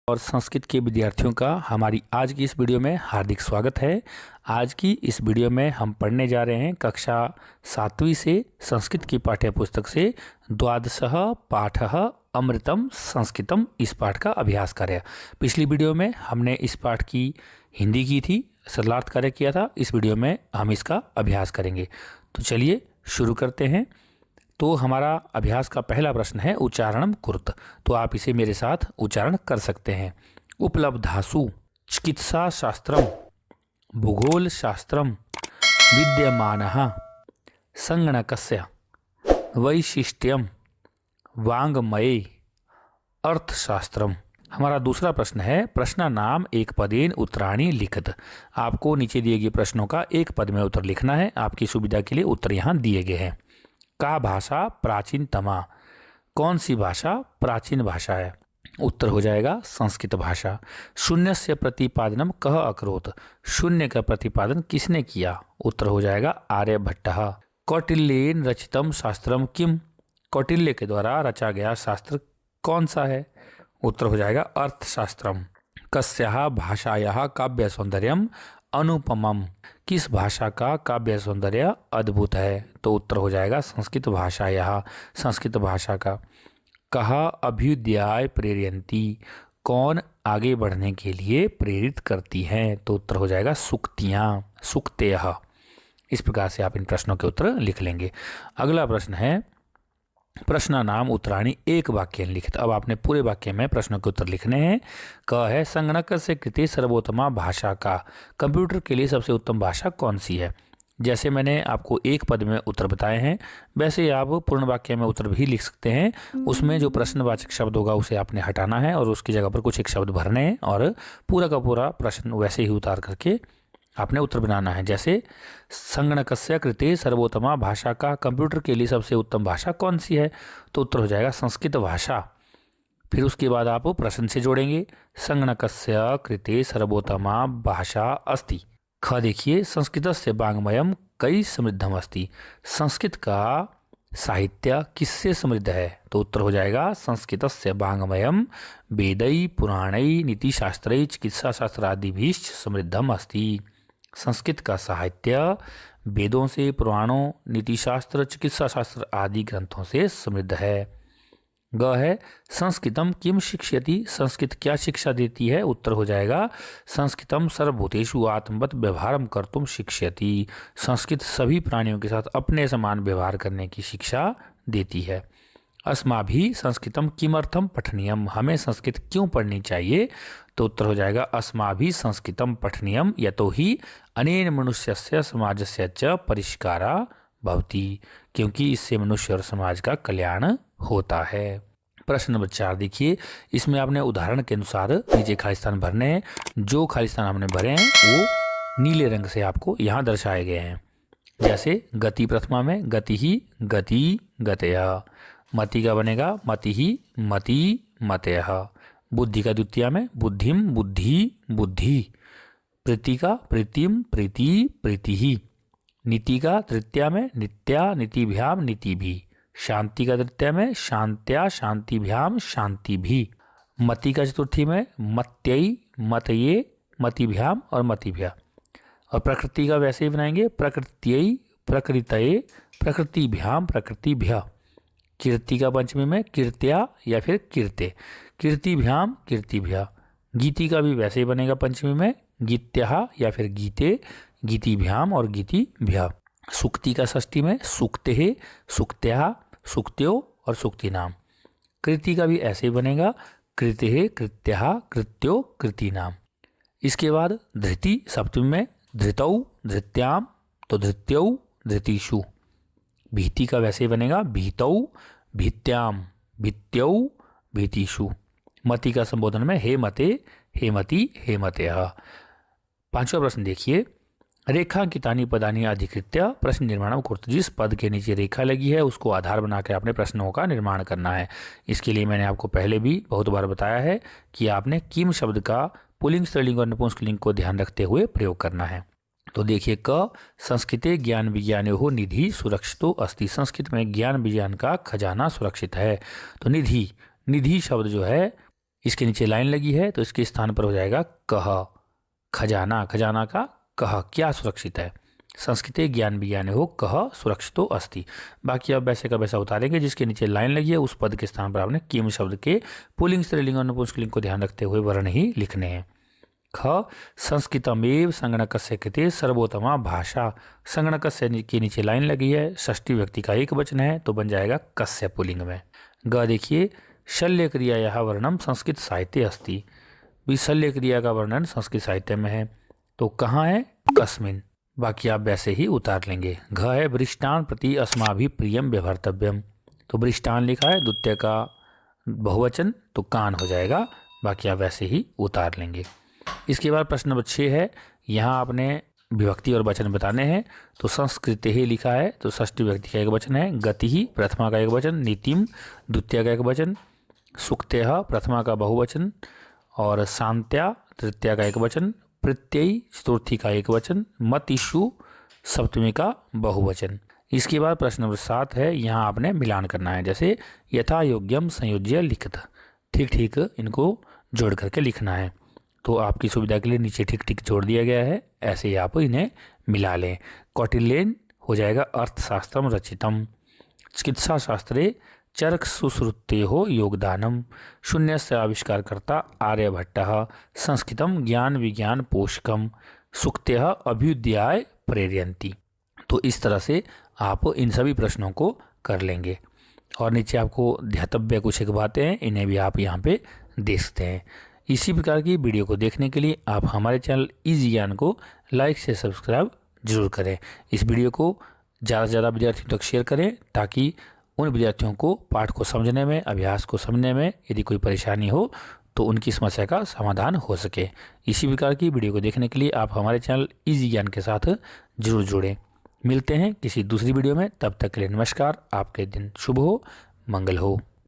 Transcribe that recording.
और संस्कृत के विद्यार्थियों का हमारी आज की इस वीडियो में हार्दिक स्वागत है। आज की इस वीडियो में हम पढ़ने जा रहे हैं कक्षा 7वीं से संस्कृत की पाठ्य पुस्तक से द्वादशः पाठः अमृतम संस्कृतम इस पाठ का अभ्यास कार्य। पिछली वीडियो में हमने इस पाठ की हिंदी की थी, सरलार्थ कार्य किया था। इस वीडियो में हम इसका अभ्यास करेंगे। तो चलिए शुरू करते हैं। तो हमारा अभ्यास का पहला प्रश्न है उच्चारणम कुरुत। तो आप इसे मेरे साथ उच्चारण कर सकते हैं। उपलब्धासु चिकित्सा शास्त्रम भूगोल शास्त्रम विद्यमानः संगणकस्य वैशिष्ट्यम वाङ्मये अर्थशास्त्रम। हमारा दूसरा प्रश्न है प्रश्न नाम एक पदेन उत्तराणि लिखित। आपको नीचे दिए गए प्रश्नों का एक पद में उत्तर लिखना है। आपकी सुविधा के लिए उत्तर यहाँ दिए गए हैं। का भाषा प्राचीनतमा, कौन सी भाषा प्राचीन भाषा है? उत्तर हो जाएगा संस्कृत भाषा। शून्य से प्रतिपादनम कह अकरोत, शून्य का प्रतिपादन किसने किया? उत्तर हो जाएगा आर्यभट्टः। कौटिल्येन रचितम शास्त्रम किम, कौटिल्य के द्वारा रचा गया शास्त्र कौन सा है? उत्तर हो जाएगा अर्थशास्त्रम। कस्याः भाषायाः काव्य सौंदर्यम अनुपमम, किस भाषा का काव्य सौंदर्य अद्भुत है? तो उत्तर हो जाएगा संस्कृत भाषा। यह संस्कृत भाषा का। कहा अभ्युदयाय प्रेरयन्ति, कौन आगे बढ़ने के लिए प्रेरित करती हैं? तो उत्तर हो जाएगा सूक्तियाँ, सूक्तयः। इस प्रकार से आप इन प्रश्नों के उत्तर लिख लेंगे। अगला प्रश्न है प्रश्न नाम उत्तराणी एक वाक्य लिखित। अब आपने पूरे वाक्य में प्रश्नों के उत्तर लिखने हैं। क है संगणक से कृते सर्वोत्तमा भाषा का, कंप्यूटर के लिए सबसे उत्तम भाषा कौन सी है? जैसे मैंने आपको एक पद में उत्तर बताए हैं वैसे आप पूर्ण वाक्य में उत्तर भी लिख सकते हैं। उसमें जो प्रश्नवाचक शब्द होगा उसे आपने हटाना है और उसकी जगह पर कुछ एक शब्द भरने हैं और पूरा का पूरा प्रश्न वैसे ही उतार करके आपने उत्तर बनाना है। जैसे संगणकस्य कृते सर्वोत्तमा भाषा का, कंप्यूटर के लिए सबसे उत्तम भाषा कौन सी है? तो उत्तर हो जाएगा संस्कृत भाषा। फिर उसके बाद आप प्रश्न से जोड़ेंगे संगणकस्य कृते सर्वोत्तमा भाषा अस्ति। ख देखिए संस्कृतस्य वाङ्मयम कई समृद्धम अस्ति, संस्कृत का साहित्य किससे समृद्ध है? तो उत्तर हो जाएगा संस्कृतस्य वाङ्मयम वेदै पुराणै नीतिशास्त्रै चिकित्सा शास्त्र आदिभिः समृद्धम अस्ति। संस्कृत का साहित्य वेदों से, पुराणों, नीतिशास्त्र, चिकित्सा शास्त्र आदि ग्रंथों से समृद्ध है। ग है संस्कृतम किम शिक्षयति, संस्कृत क्या शिक्षा देती है? उत्तर हो जाएगा संस्कृतम सर्वभूतेषु आत्मवत् व्यवहारम कर्तुम शिक्षयति, संस्कृत सभी प्राणियों के साथ अपने समान व्यवहार करने की शिक्षा देती है। अस्माभिः संस्कृतम किमर्थम पठनीयम, हमें संस्कृत क्यों पढ़नी चाहिए? तो उत्तर हो जाएगा अस्माभिः संस्कृतम पठनीयम यतोहि अनेन मनुष्यस्य समाजस्य च परिष्कारा भवति, क्योंकि इससे मनुष्य और समाज का कल्याण होता है। प्रश्न नंबर 4 देखिए, इसमें आपने उदाहरण के अनुसार नीचे खाली स्थान भरने हैं। जो खाली स्थान हमने भरे हैं वो नीले रंग से आपको यहाँ दर्शाए गए हैं। जैसे गति प्रथमा में गति ही गति गतयः, मति का बनेगा मति ही मति मतयः, बुद्धि का द्वितीया में बुद्धिम बुद्धि बुद्धि, प्रीति का प्रीतिम प्रीति प्रीतिः, नीति का तृतीया में नित्या नीतिभ्याम नीतिभिः, शांति का तृतीया में शांत्या शांतिभ्याम शांतिभिः, मति का चतुर्थी में मत्यै मतये मतिभ्याम और मतिभ्या, और प्रकृति का वैसे ही बनाएंगे प्रकृत्यै प्रकृतये प्रकृतिभ्याम प्रकृतिभ्य, कीर्ति का पंचमी में कीर्त्या या फिर कीर्ते कीर्तिभ्याम कीर्तिभ्य, गीति का भी वैसे ही बनेगा पंचमी में गीत्या या फिर गीते गीतिभ्याम और गीतिभ्य, सूक्ति का षष्ठी में सूक्ते सूक्त्या सूक्त्यो और सूक्ति नाम, कृति का भी ऐसे ही बनेगा कृते कृत्या कृत्यो कृति नाम। इसके बाद धृति सप्तमी में धृतौ धृत्याम तो धृत्यौ धृतिषु, भीति का वैसे ही बनेगा भीतौ भीत्याम भीत्यौ भीतिषु, मति का संबोधन में हे मते हे मति हे मतयः। पांचवा प्रश्न देखिए रेखांकितानि पदानि अधिकृत्य प्रश्न निर्माण कुरुत, जिस पद के नीचे रेखा लगी है उसको आधार बना के आपने प्रश्नों का निर्माण करना है। इसके लिए मैंने आपको पहले भी बहुत बार बताया है कि आपने किम शब्द का पुल्लिंग स्त्रीलिंग और नपुंसकलिंग को ध्यान रखते हुए प्रयोग करना है। तो देखिए क संस्कृते ज्ञान विज्ञानो निधि सुरक्षितो अस्ति, संस्कृत में ज्ञान विज्ञान का खजाना सुरक्षित है। तो निधि, निधि शब्द जो है इसके नीचे लाइन लगी है तो इसके स्थान पर हो जाएगा कह। खजाना, खजाना का कह, क्या सुरक्षित है? संस्कृते ज्ञान विज्ञान हो कह सुरक्षितो अस्ति। बाकी आप वैसे का वैसा उतारेंगे। जिसके नीचे लाइन लगी है उस पद के स्थान पर आपने किम शब्द के पुल्लिंग, स्त्रीलिंग और नपुंसकलिंग को ध्यान रखते हुए वर्ण ही लिखने हैं। ख संस्कृतमेव संगणकस्य कृते सर्वोत्तमा भाषा। संगणकस्य के नीचे लाइन लगी है, षष्ठी व्यक्ति का एक वचन है तो बन जाएगा कस्य पुल्लिंग में। ग देखिए, शल्य क्रिया यह वर्णम संस्कृत साहित्य अस्ति। भी शल्य क्रिया का वर्णन संस्कृत साहित्य में है तो कहाँ है? कस्मिन। बाकी आप वैसे ही उतार लेंगे। घ है वृष्टान प्रति अस्माभि प्रियम व्यवहर्तव्यम। तो वृष्टान लिखा है, द्वितीय का बहुवचन तो कान हो जाएगा। बाकी आप वैसे ही उतार लेंगे। इसके बाद प्रश्न नंबर 6 है। यहाँ आपने विभक्ति और वचन बताने हैं। तो संस्कृते ही लिखा है तो षष्ठी व्यक्ति का एक वचन है। गति ही प्रथमा का एक वचन, नीतिम द्वितीय का एक वचन, सुक्त्यः प्रथमा का बहुवचन और शांत्या तृतीया का एक वचन, प्रत्ययी चतुर्थी का एक वचन, मतिषु सप्तमी का बहुवचन। इसके बाद प्रश्न नंबर 7 है। यहाँ आपने मिलान करना है। जैसे यथा योग्यम संयोज्य लिखत, ठीक ठीक इनको जोड़ करके लिखना है। तो आपकी सुविधा के लिए नीचे ठीक ठीक जोड़ दिया गया है, ऐसे ही आप इन्हें मिला लें। कौटिल्येन हो जाएगा अर्थशास्त्रम रचितम। चिकित्सा शास्त्रे चरक सुश्रुते हो योगदानम। शून्य से आविष्कारकर्ता आर्यभट्टः। संस्कृतम ज्ञान विज्ञान पोषकम। सुक्त्यः अभ्युदयाय प्रेरयन्ति। तो इस तरह से आप इन सभी प्रश्नों को कर लेंगे। और नीचे आपको ध्यातव्य कुछ एक बातें हैं, इन्हें भी आप यहाँ पे देख सकते हैं। इसी प्रकार की वीडियो को देखने के लिए आप हमारे चैनल इजी ज्ञान को लाइक से सब्सक्राइब जरूर करें। इस वीडियो को ज़्यादा से ज़्यादा विद्यार्थियों तक शेयर करें ताकि उन विद्यार्थियों को पाठ को समझने में, अभ्यास को समझने में यदि कोई परेशानी हो तो उनकी समस्या का समाधान हो सके। इसी प्रकार की वीडियो को देखने के लिए आप हमारे चैनल इजी ज्ञान के साथ जरूर जुड़ें। मिलते हैं किसी दूसरी वीडियो में, तब तक के लिए नमस्कार। आपके दिन शुभ हो, मंगल हो।